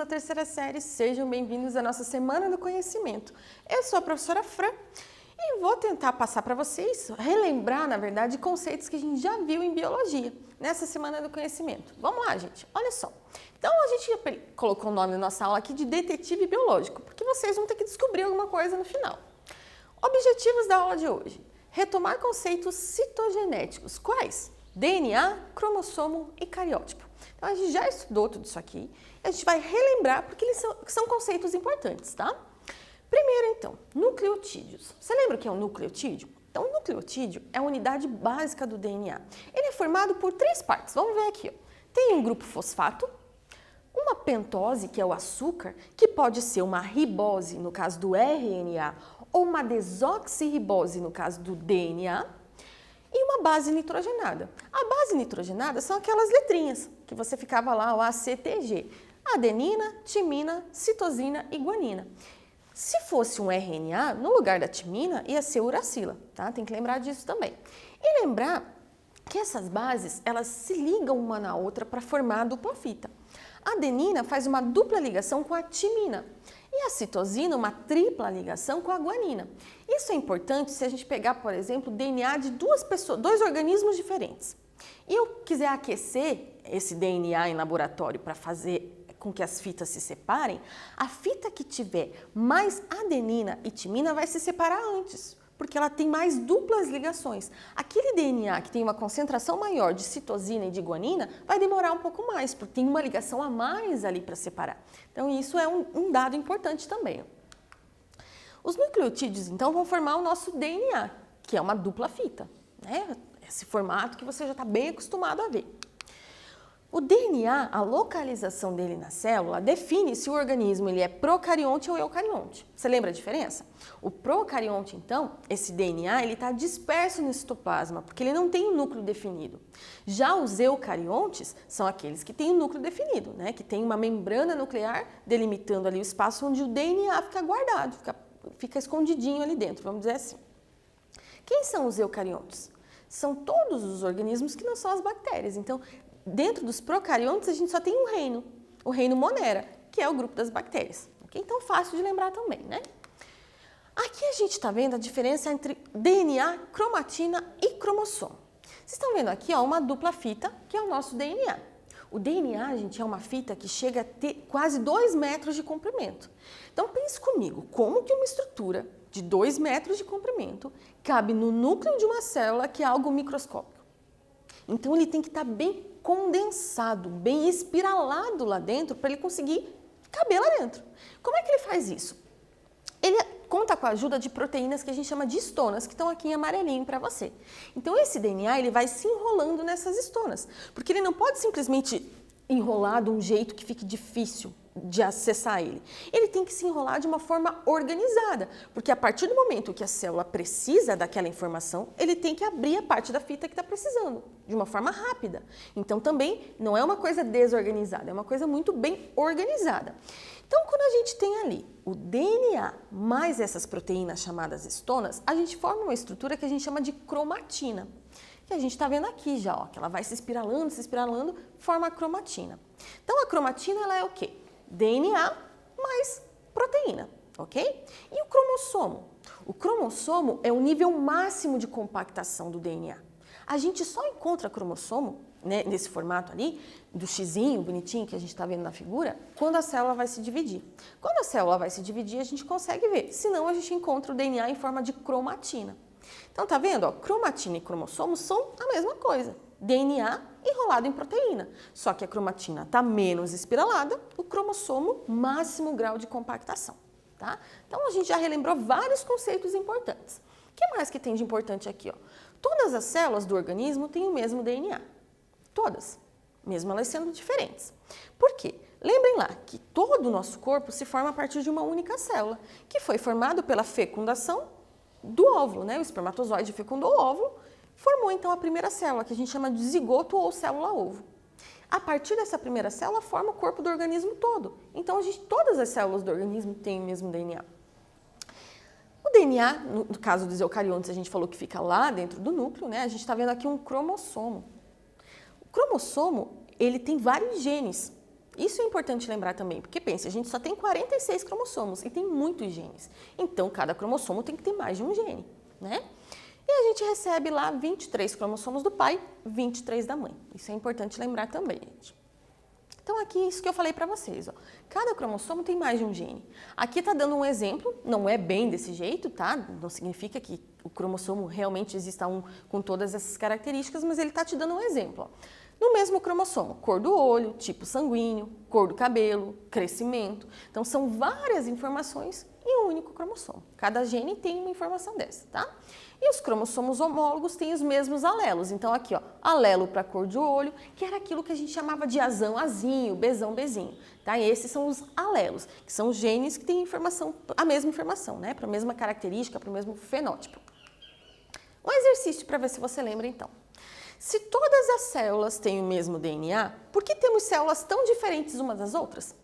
da terceira série, sejam bem-vindos à nossa Semana do Conhecimento. Eu sou a professora Fran e vou tentar passar para vocês, relembrar, na verdade, conceitos que a gente já viu em Biologia, nessa Semana do Conhecimento. Vamos lá, gente, olha só. Então, a gente colocou o nome da nossa aula aqui de Detetive Biológico, porque vocês vão ter que descobrir alguma coisa no final. Objetivos da aula de hoje: retomar conceitos citogenéticos. Quais? DNA, cromossomo e cariótipo. Então, a gente já estudou tudo isso aqui e a gente vai relembrar porque eles são conceitos importantes, tá? Primeiro, então, nucleotídeos. Você lembra o que é um nucleotídeo? Então, o nucleotídeo é a unidade básica do DNA. Ele é formado por três partes. Vamos ver aqui, ó. Tem um grupo fosfato, uma pentose, que é o açúcar, que pode ser uma ribose, no caso do RNA, ou uma desoxirribose, no caso do DNA, e uma base nitrogenada. A base nitrogenada são aquelas letrinhas que você ficava lá, o ACTG. Adenina, timina, citosina e guanina. Se fosse um RNA, no lugar da timina ia ser uracila, tá? Tem que lembrar disso também. E lembrar que essas bases, elas se ligam uma na outra para formar a dupla fita. A adenina faz uma dupla ligação com a timina e a citosina uma tripla ligação com a guanina. Isso é importante se a gente pegar, por exemplo, o DNA de dois organismos diferentes. E eu quiser aquecer esse DNA em laboratório para fazer com que as fitas se separem, a fita que tiver mais adenina e timina vai se separar antes, porque ela tem mais duplas ligações. Aquele DNA que tem uma concentração maior de citosina e de guanina vai demorar um pouco mais, porque tem uma ligação a mais ali para separar. Então, isso é um dado importante também. Os nucleotídeos, então, vão formar o nosso DNA, que é uma dupla fita, né? Esse formato que você já está bem acostumado a ver. O DNA, a localização dele na célula, define se o organismo ele é procarionte ou eucarionte. Você lembra a diferença? O procarionte, então, esse DNA, ele está disperso no citoplasma, porque ele não tem um núcleo definido. Já os eucariontes são aqueles que têm um núcleo definido, né? Que tem uma membrana nuclear delimitando ali o espaço onde o DNA fica guardado, fica escondidinho ali dentro, vamos dizer assim. Quem são os eucariontes? São todos os organismos que não são as bactérias. Então, dentro dos procariontes, a gente só tem um reino, o reino Monera, que é o grupo das bactérias. Okay? Então, fácil de lembrar também, né? Aqui a gente está vendo a diferença entre DNA, cromatina e cromossomo. Vocês estão vendo aqui, ó, uma dupla fita, que é o nosso DNA. O DNA, gente, é uma fita que chega a ter quase 2 metros de comprimento. Então, pense comigo, como que uma estrutura de 2 metros de comprimento cabe no núcleo de uma célula que é algo microscópico? Então, ele tem que estar bem condensado, bem espiralado lá dentro para ele conseguir caber lá dentro. Como é que ele faz isso? Ele conta com a ajuda de proteínas que a gente chama de estonas, que estão aqui em amarelinho para você. Então, esse DNA ele vai se enrolando nessas estonas, porque ele não pode simplesmente enrolar de um jeito que fique difícil de acessar ele. Ele tem que se enrolar de uma forma organizada, porque a partir do momento que a célula precisa daquela informação, ele tem que abrir a parte da fita que está precisando, de uma forma rápida. Então, também não é uma coisa desorganizada, é uma coisa muito bem organizada. Então, quando a gente tem ali o DNA mais essas proteínas chamadas estonas, a gente forma uma estrutura que a gente chama de cromatina, que a gente está vendo aqui já, ó, que ela vai se espiralando, forma a cromatina. Então, a cromatina ela é o quê? DNA mais proteína, ok? E o cromossomo? O cromossomo é o nível máximo de compactação do DNA. A gente só encontra cromossomo, né, nesse formato ali, do xizinho bonitinho que a gente está vendo na figura, quando a célula vai se dividir. Quando a célula vai se dividir, a gente consegue ver, senão a gente encontra o DNA em forma de cromatina. Então, tá vendo? Ó, cromatina e cromossomo são a mesma coisa. DNA enrolado em proteína. Só que a cromatina está menos espiralada, o cromossomo, máximo grau de compactação. Tá? Então, a gente já relembrou vários conceitos importantes. O que mais que tem de importante aqui? Ó? Todas as células do organismo têm o mesmo DNA. Todas. Mesmo elas sendo diferentes. Por quê? Lembrem lá que todo o nosso corpo se forma a partir de uma única célula, que foi formado pela fecundação do óvulo, né? O espermatozoide fecundou o óvulo, formou então a primeira célula, que a gente chama de zigoto ou célula-ovo. A partir dessa primeira célula, forma o corpo do organismo todo. Então, todas as células do organismo têm o mesmo DNA. O DNA, no caso dos eucariontes, a gente falou que fica lá dentro do núcleo, né? A gente está vendo aqui um cromossomo. O cromossomo, ele tem vários genes. Isso é importante lembrar também, porque pense, a gente só tem 46 cromossomos e tem muitos genes. Então, cada cromossomo tem que ter mais de um gene, né? E a gente recebe lá 23 cromossomos do pai, 23 da mãe. Isso é importante lembrar também, gente. Então, aqui, isso que eu falei para vocês, ó. Cada cromossomo tem mais de um gene. Aqui tá dando um exemplo, não é bem desse jeito, tá? Não significa que o cromossomo realmente exista um com todas essas características, mas ele tá te dando um exemplo, ó. No mesmo cromossomo, cor do olho, tipo sanguíneo, cor do cabelo, crescimento. Então, são várias informações em um único cromossomo. Cada gene tem uma informação dessa, tá? E os cromossomos homólogos têm os mesmos alelos. Então, aqui, ó, alelo para cor de olho, que era aquilo que a gente chamava de azão, azinho, bezão, bezinho. Tá? E esses são os alelos, que são os genes que têm informação, a mesma informação, né? Para a mesma característica, para o mesmo fenótipo. Um exercício para ver se você lembra, então. Se todas as células têm o mesmo DNA, por que temos células tão diferentes umas das outras?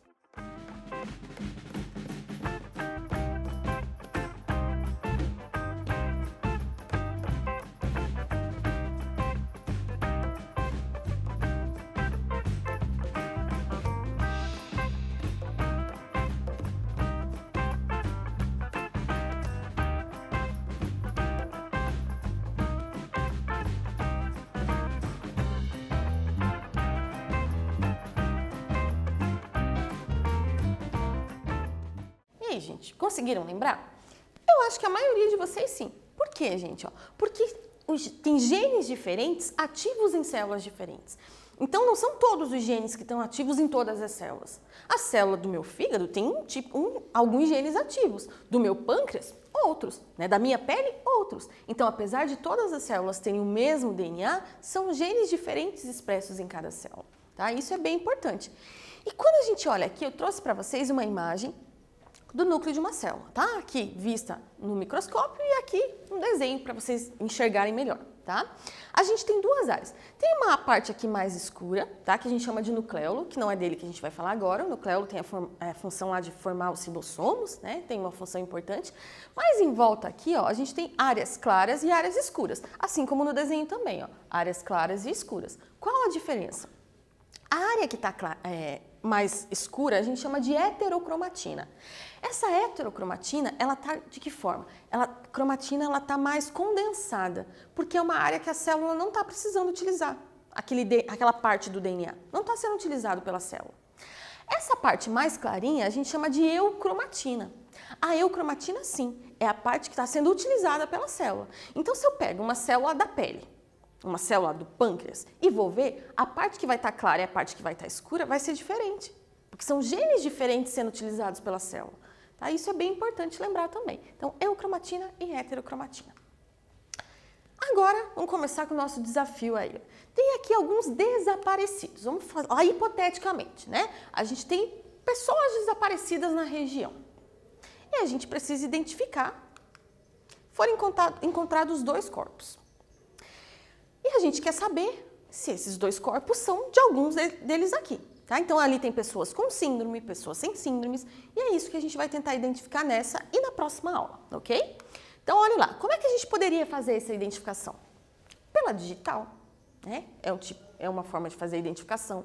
E aí, gente, conseguiram lembrar? Eu acho que a maioria de vocês sim. Por quê, gente? Porque tem genes diferentes ativos em células diferentes. Então, não são todos os genes que estão ativos em todas as células. A célula do meu fígado tem alguns genes ativos. Do meu pâncreas, outros. Né? Da minha pele, outros. Então, apesar de todas as células terem o mesmo DNA, são genes diferentes expressos em cada célula. Tá? Isso é bem importante. E quando a gente olha aqui, eu trouxe para vocês uma imagem do núcleo de uma célula, tá? Aqui vista no microscópio e aqui um desenho para vocês enxergarem melhor, tá? A gente tem duas áreas. Tem uma parte aqui mais escura, tá? Que a gente chama de nucleolo, que não é dele que a gente vai falar agora. O nucleolo tem a função lá de formar os ribossomos, né? Tem uma função importante. Mas em volta aqui, ó, a gente tem áreas claras e áreas escuras, assim como no desenho também, ó, áreas claras e escuras. Qual a diferença? A área que está mais escura a gente chama de heterocromatina. Essa heterocromatina, ela está de que forma? A cromatina está mais condensada, porque é uma área que a célula não está precisando utilizar, aquela parte do DNA, não está sendo utilizado pela célula. Essa parte mais clarinha a gente chama de eucromatina. A eucromatina, sim, é a parte que está sendo utilizada pela célula. Então, se eu pego uma célula da pele, uma célula do pâncreas, e vou ver, a parte que vai estar clara e a parte que vai estar escura vai ser diferente, porque são genes diferentes sendo utilizados pela célula. Tá? Isso é bem importante lembrar também. Então, eucromatina e heterocromatina. Agora, vamos começar com o nosso desafio aí. Tem aqui alguns desaparecidos. Vamos falar hipoteticamente, né? A gente tem pessoas desaparecidas na região. E a gente precisa identificar. Foram encontrados 2 corpos. E a gente quer saber se esses 2 corpos são de alguns deles aqui. Tá? Então, ali tem pessoas com síndrome, pessoas sem síndromes, e é isso que a gente vai tentar identificar nessa e na próxima aula, ok? Então, olha lá, como é que a gente poderia fazer essa identificação? Pela digital, né? É uma forma de fazer a identificação.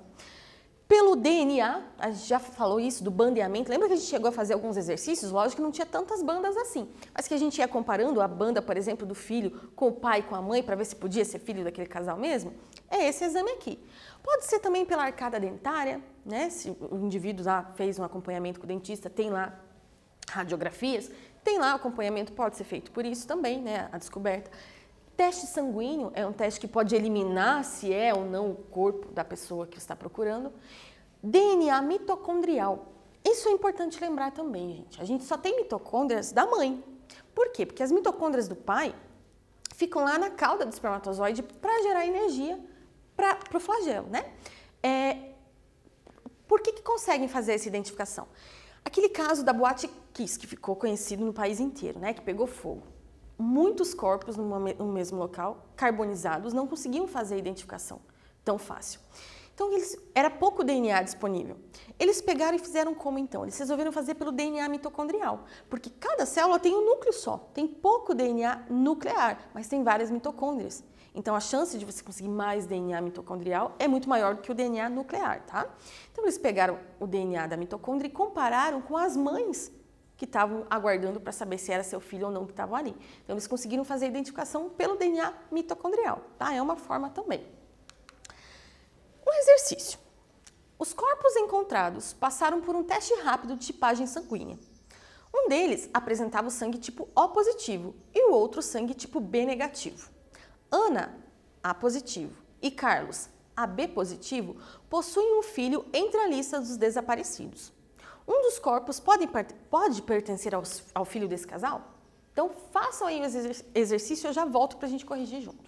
Pelo DNA, a gente já falou isso do bandeamento. Lembra que a gente chegou a fazer alguns exercícios? Lógico que não tinha tantas bandas assim, mas que a gente ia comparando a banda, por exemplo, do filho com o pai e com a mãe para ver se podia ser filho daquele casal mesmo. É esse exame aqui. Pode ser também pela arcada dentária, né? Se o indivíduo lá fez um acompanhamento com o dentista, tem lá radiografias, tem lá o acompanhamento, pode ser feito por isso também, né? A descoberta. Teste sanguíneo é um teste que pode eliminar se é ou não o corpo da pessoa que está procurando. DNA mitocondrial. Isso é importante lembrar também, gente. A gente só tem mitocôndrias da mãe. Por quê? Porque as mitocôndrias do pai ficam lá na cauda do espermatozoide para gerar energia para o flagelo, né? Por que conseguem fazer essa identificação? Aquele caso da Boate Kiss, que ficou conhecido no país inteiro, né? Que pegou fogo. Muitos corpos no mesmo local, carbonizados, não conseguiam fazer a identificação tão fácil. Então, era pouco DNA disponível. Eles pegaram e fizeram como então? Eles resolveram fazer pelo DNA mitocondrial, porque cada célula tem um núcleo só, tem pouco DNA nuclear, mas tem várias mitocôndrias. Então, a chance de você conseguir mais DNA mitocondrial é muito maior do que o DNA nuclear, tá? Então, eles pegaram o DNA da mitocôndria e compararam com as mães que estavam aguardando para saber se era seu filho ou não que estavam ali. Então, eles conseguiram fazer a identificação pelo DNA mitocondrial, tá? É uma forma também. Um exercício. Os corpos encontrados passaram por um teste rápido de tipagem sanguínea. Um deles apresentava o sangue tipo O positivo e o outro sangue tipo B negativo. Ana, A positivo, e Carlos, AB positivo, possuem um filho entre a lista dos desaparecidos. Um dos corpos pode pertencer ao filho desse casal? Então, façam aí o exercício e eu já volto para a gente corrigir junto.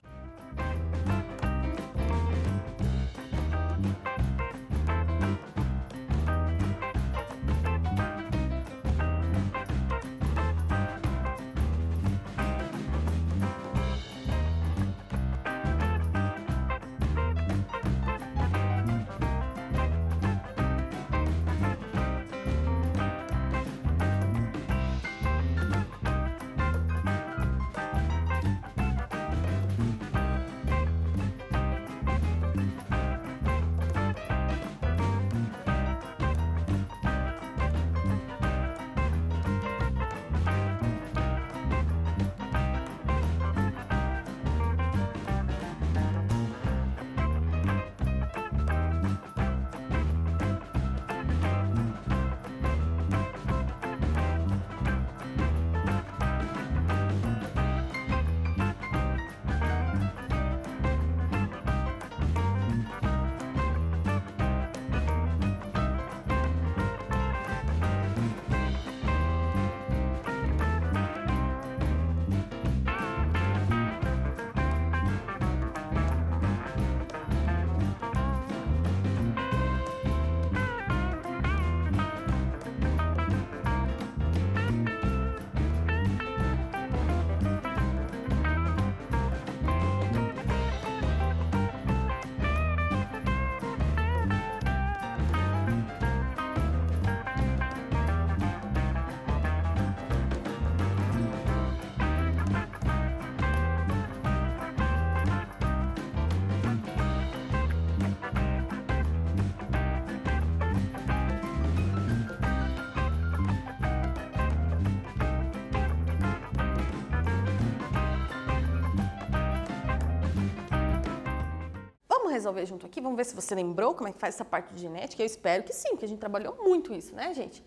Resolver junto aqui, vamos ver se você lembrou como é que faz essa parte de genética. Eu espero que sim, porque a gente trabalhou muito isso, né, gente?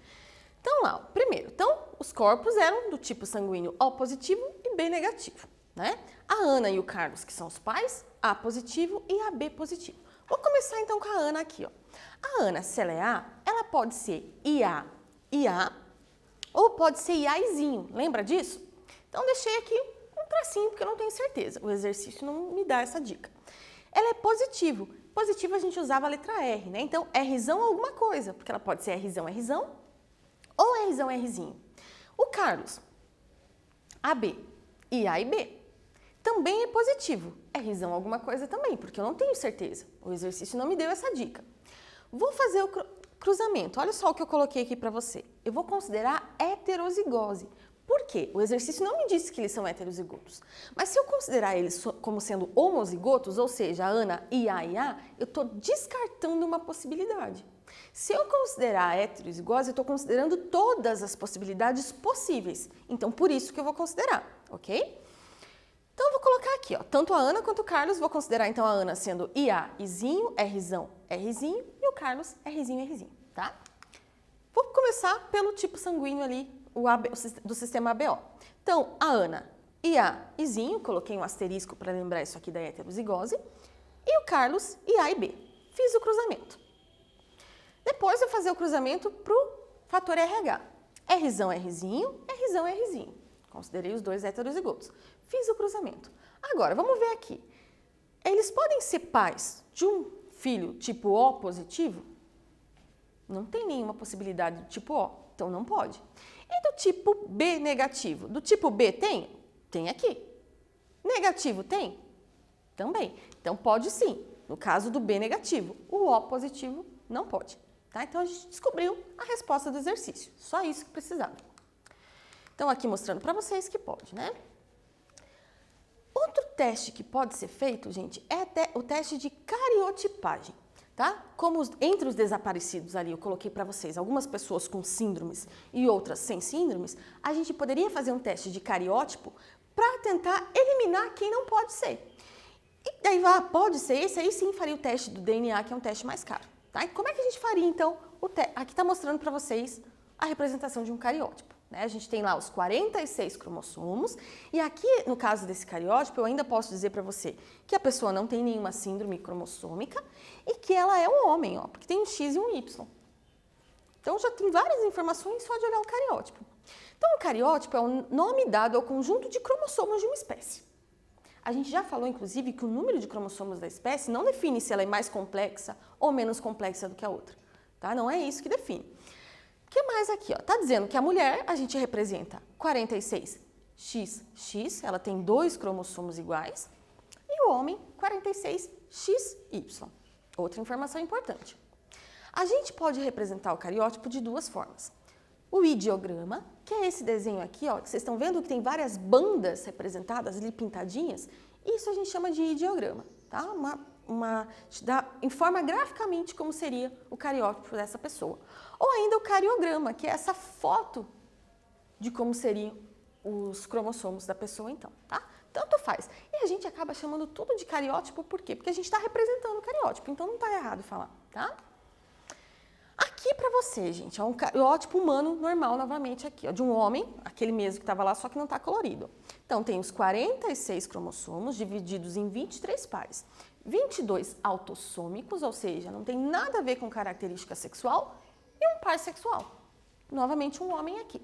Então, lá, primeiro, os corpos eram do tipo sanguíneo O positivo e B negativo, né? A Ana e o Carlos, que são os pais, A positivo e AB positivo. Vou começar então com a Ana aqui, ó. A Ana, se ela é A, ela pode ser IA, IA, ou pode ser IAzinho, lembra disso? Então, deixei aqui um tracinho, porque eu não tenho certeza. O exercício não me dá essa dica. Ela é positivo. Positivo a gente usava a letra R, né? Então, Rzão alguma coisa, porque ela pode ser Rzão, Rzão ou Rzão, Rzinho. O Carlos, AB, e A e B, também é positivo. Rzão alguma coisa também, porque eu não tenho certeza. O exercício não me deu essa dica. Vou fazer o cruzamento. Olha só o que eu coloquei aqui para você. Eu vou considerar heterozigose. Por quê? O exercício não me disse que eles são heterozigotos. Mas se eu considerar eles como sendo homozigotos, ou seja, a Ana e A, eu estou descartando uma possibilidade. Se eu considerar a heterozigose, eu estou considerando todas as possibilidades possíveis. Então, por isso que eu vou considerar, ok? Então, eu vou colocar aqui, ó, tanto a Ana quanto o Carlos, vou considerar então a Ana sendo IA-izinho, Rzão, Rzinho, e o Carlos Rzinho, Rzinho, tá? Vou começar pelo tipo sanguíneo ali, do sistema ABO. Então, a Ana, IA-izinho, coloquei um asterisco para lembrar isso aqui da heterozigose, e o Carlos, IA e B. Fiz o cruzamento. Depois, eu vou fazer o cruzamento para o fator RH. Rzão, Rzinho, Rzão, Rzinho. Considerei os dois heterozigotos. Fiz o cruzamento. Agora, vamos ver aqui. Eles podem ser pais de um filho tipo O positivo? Não tem nenhuma possibilidade do tipo O, então não pode. E do tipo B negativo? Do tipo B tem? Tem aqui. Negativo tem? Também. Então pode sim, no caso do B negativo. O O positivo não pode. Tá? Então a gente descobriu a resposta do exercício. Só isso que precisava. Então aqui mostrando para vocês que pode, né? Outro teste que pode ser feito, gente, é o teste de cariotipagem, tá? Como entre os desaparecidos ali, eu coloquei para vocês algumas pessoas com síndromes e outras sem síndromes, a gente poderia fazer um teste de cariótipo para tentar eliminar quem não pode ser. E daí, pode ser esse, aí sim faria o teste do DNA, que é um teste mais caro, tá? E como é que a gente faria, então, o teste? Aqui está mostrando para vocês a representação de um cariótipo. Né? A gente tem lá os 46 cromossomos e aqui, no caso desse cariótipo, eu ainda posso dizer para você que a pessoa não tem nenhuma síndrome cromossômica e que ela é um homem, ó, porque tem um X e um Y. Então, já tem várias informações só de olhar o cariótipo. Então, o cariótipo é o nome dado ao conjunto de cromossomos de uma espécie. A gente já falou, inclusive, que o número de cromossomos da espécie não define se ela é mais complexa ou menos complexa do que a outra. Tá? Não é isso que define. O que mais aqui? Está dizendo que a mulher, a gente representa 46XX, ela tem 2 cromossomos iguais, e o homem, 46XY. Outra informação importante. A gente pode representar o cariótipo de 2 formas. O ideograma, que é esse desenho aqui, ó, que vocês estão vendo que tem várias bandas representadas ali, pintadinhas, isso a gente chama de ideograma, tá? Informa graficamente como seria o cariótipo dessa pessoa. Ou ainda o cariograma, que é essa foto de como seriam os cromossomos da pessoa, então, tá? Tanto faz. E a gente acaba chamando tudo de cariótipo, por quê? Porque a gente está representando o cariótipo, então não está errado falar, tá? Aqui para você, gente, é um cariótipo humano normal, novamente aqui, ó, de um homem, aquele mesmo que estava lá, só que não está colorido. Então, tem os 46 cromossomos divididos em 23 pares. 22 autossômicos, ou seja, não tem nada a ver com característica sexual, e um par sexual. Novamente, um homem aqui.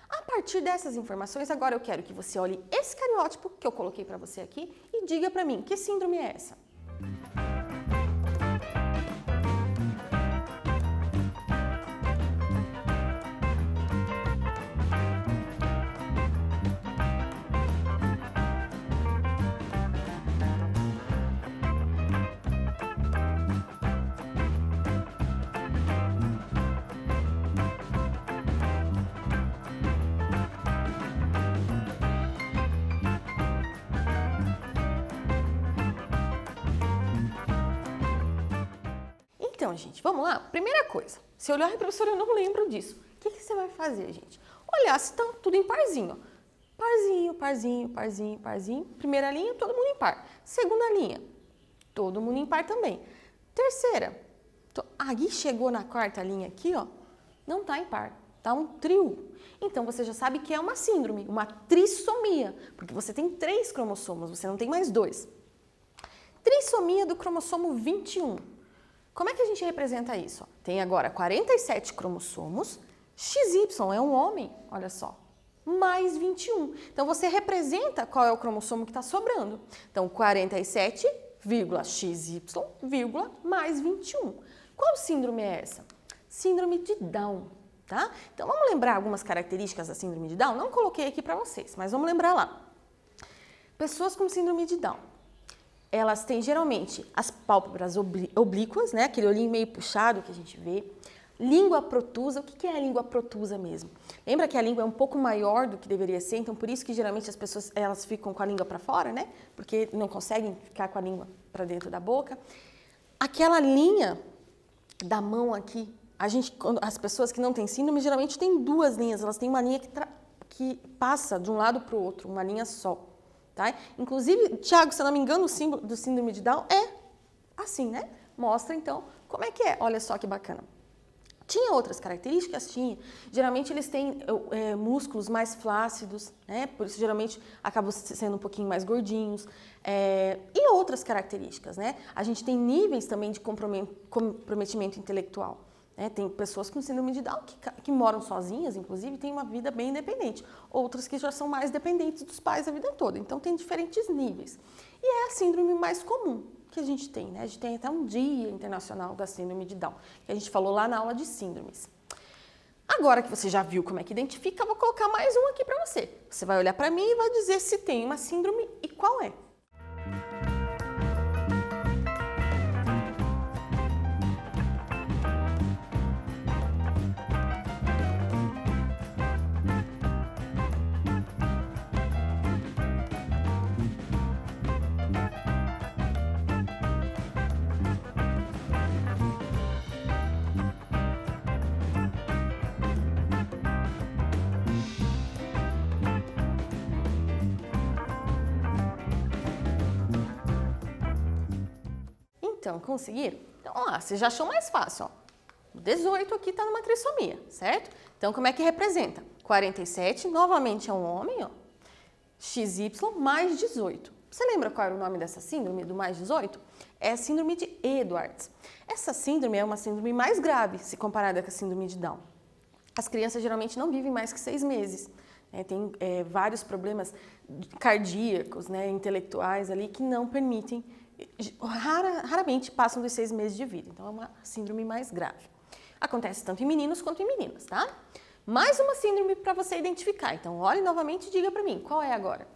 A partir dessas informações, agora eu quero que você olhe esse cariótipo que eu coloquei para você aqui e diga para mim, que síndrome é essa? Então, gente, vamos lá? Primeira coisa, se olhar, professora, eu não lembro disso. O que você vai fazer, gente? Olhar se está tudo em parzinho. Ó. Parzinho, parzinho, parzinho, parzinho. Primeira linha, todo mundo em par. Segunda linha, todo mundo em par também. Terceira, aqui chegou na quarta linha aqui, ó, não está em par, tá um trio. Então, você já sabe que é uma síndrome, uma trissomia, porque você tem 3 cromossomos, você não tem mais 2. Trissomia do cromossomo 21. Como é que a gente representa isso? Tem agora 47 cromossomos, XY é um homem, olha só, mais 21. Então, você representa qual é o cromossomo que está sobrando. Então, 47,XY, mais 21. Qual síndrome é essa? Síndrome de Down, tá? Então, vamos lembrar algumas características da síndrome de Down? Não coloquei aqui para vocês, mas vamos lembrar lá. Pessoas com síndrome de Down. Elas têm geralmente as pálpebras oblíquas, né? Aquele olhinho meio puxado que a gente vê. Língua protusa. O que é a língua protusa mesmo? Lembra que a língua é um pouco maior do que deveria ser, então por isso que geralmente as pessoas elas ficam com a língua para fora, né? Porque não conseguem ficar com a língua para dentro da boca. Aquela linha da mão aqui, as pessoas que não têm síndrome geralmente têm 2 linhas, elas têm uma linha que passa de um lado para o outro, uma linha só. Tá? Inclusive, Tiago, se eu não me engano, o símbolo do síndrome de Down é assim, né? Mostra, então, como é que é. Olha só que bacana. Tinha outras características? Tinha. Geralmente, eles têm músculos mais flácidos, né? Por isso, geralmente, acabam sendo um pouquinho mais gordinhos. E outras características, né? A gente tem níveis também de comprometimento intelectual. Tem pessoas com síndrome de Down que moram sozinhas, inclusive, têm uma vida bem independente. Outras que já são mais dependentes dos pais a vida toda. Então, tem diferentes níveis. E é a síndrome mais comum que a gente tem, né? A gente tem até um dia internacional da síndrome de Down, que a gente falou lá na aula de síndromes. Agora que você já viu como é que identifica, eu vou colocar mais um aqui para você. Você vai olhar para mim e vai dizer se tem uma síndrome e qual é. Então, conseguiram? Então, vamos lá, você já achou mais fácil, ó. 18 aqui está numa trissomia, certo? Então, como é que representa? 47, novamente é um homem, ó. XY mais 18. Você lembra qual era o nome dessa síndrome do mais 18? É a síndrome de Edwards. Essa síndrome é uma síndrome mais grave se comparada com a síndrome de Down. As crianças geralmente não vivem mais que 6 meses. Tem vários problemas cardíacos, né, intelectuais ali que não permitem, raramente passam dos 6 meses de vida. Então é uma síndrome mais grave. Acontece tanto em meninos quanto em meninas, tá? Mais uma síndrome para você identificar. Então olhe novamente e diga para mim, qual é agora?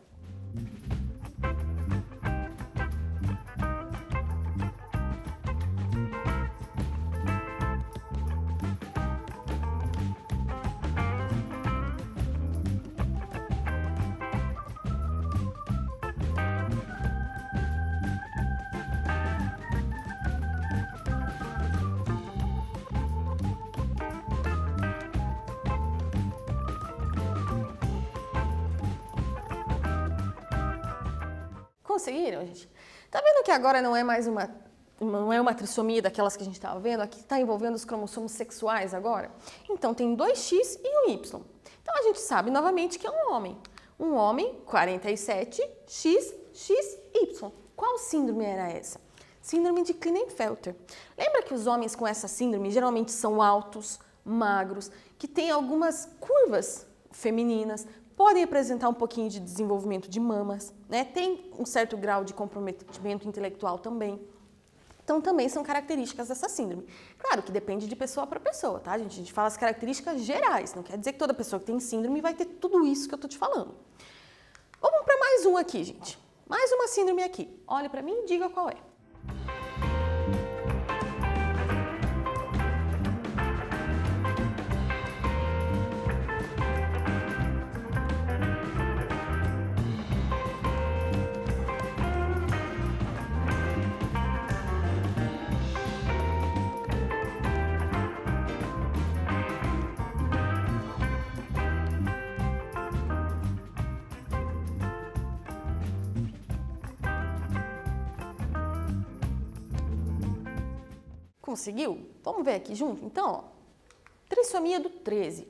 Conseguiram, gente? Tá vendo que agora não é mais uma trissomia daquelas que a gente estava vendo? Aqui está envolvendo os cromossomos sexuais agora. Então, tem 2X e um Y. Então, a gente sabe novamente que é um homem. Um homem, 47, X, X, Y. Qual síndrome era essa? Síndrome de Klinefelter. Lembra que os homens com essa síndrome geralmente são altos, magros, que têm algumas curvas femininas, podem apresentar um pouquinho de desenvolvimento de mamas, né? Tem um certo grau de comprometimento intelectual também. Então, também são características dessa síndrome. Claro que depende de pessoa para pessoa, tá, gente? A gente fala as características gerais, não quer dizer que toda pessoa que tem síndrome vai ter tudo isso que eu tô te falando. Vamos para mais um aqui, gente. Mais uma síndrome aqui. Olhe para mim e diga qual é. Conseguiu? Vamos ver aqui junto? Então, ó, trissomia do 13.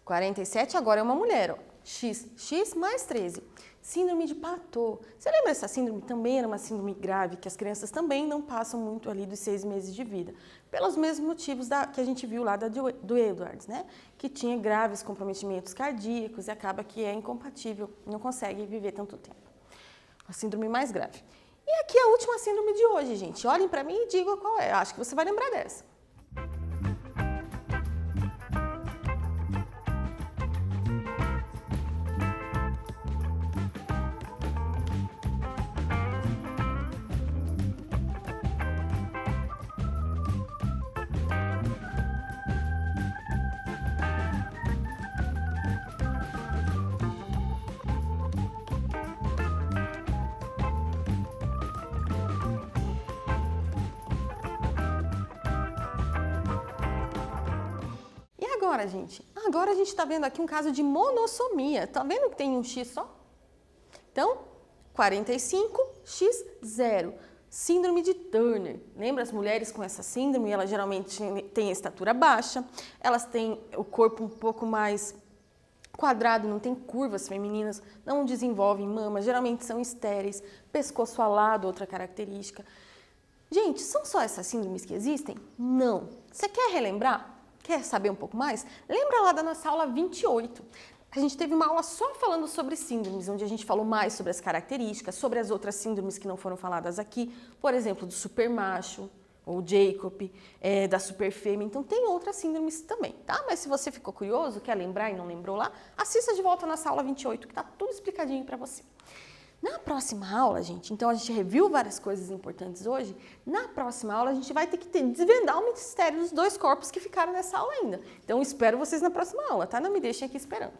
47 agora é uma mulher, ó. X mais 13. Síndrome de Patot. Você lembra essa síndrome? Também era uma síndrome grave, que as crianças também não passam muito ali dos 6 meses de vida. Pelos mesmos motivos que a gente viu lá do Edwards, né? Que tinha graves comprometimentos cardíacos e acaba que é incompatível, não consegue viver tanto tempo. A síndrome mais grave. E aqui a última síndrome de hoje, gente. Olhem para mim e digam qual é. Acho que você vai lembrar dessa. Agora, gente? Agora a gente está vendo aqui um caso de monossomia. Tá vendo que tem um X só? Então, 45x0. Síndrome de Turner. Lembra as mulheres com essa síndrome? Elas geralmente têm a estatura baixa, elas têm o corpo um pouco mais quadrado, não tem curvas femininas, não desenvolvem mamas, geralmente são estéreis, pescoço alado, outra característica. Gente, são só essas síndromes que existem? Não. Você quer relembrar? Quer saber um pouco mais? Lembra lá da nossa aula 28. A gente teve uma aula só falando sobre síndromes, onde a gente falou mais sobre as características, sobre as outras síndromes que não foram faladas aqui, por exemplo, do supermacho, ou Jacob, da superfêmea. Então, tem outras síndromes também, tá? Mas se você ficou curioso, quer lembrar e não lembrou lá, assista de volta a nossa aula 28, que tá tudo explicadinho para você. Na próxima aula, gente, então a gente reviu várias coisas importantes hoje. Na próxima aula, a gente vai ter que desvendar o mistério dos 2 corpos que ficaram nessa aula ainda. Então, espero vocês na próxima aula, tá? Não me deixem aqui esperando.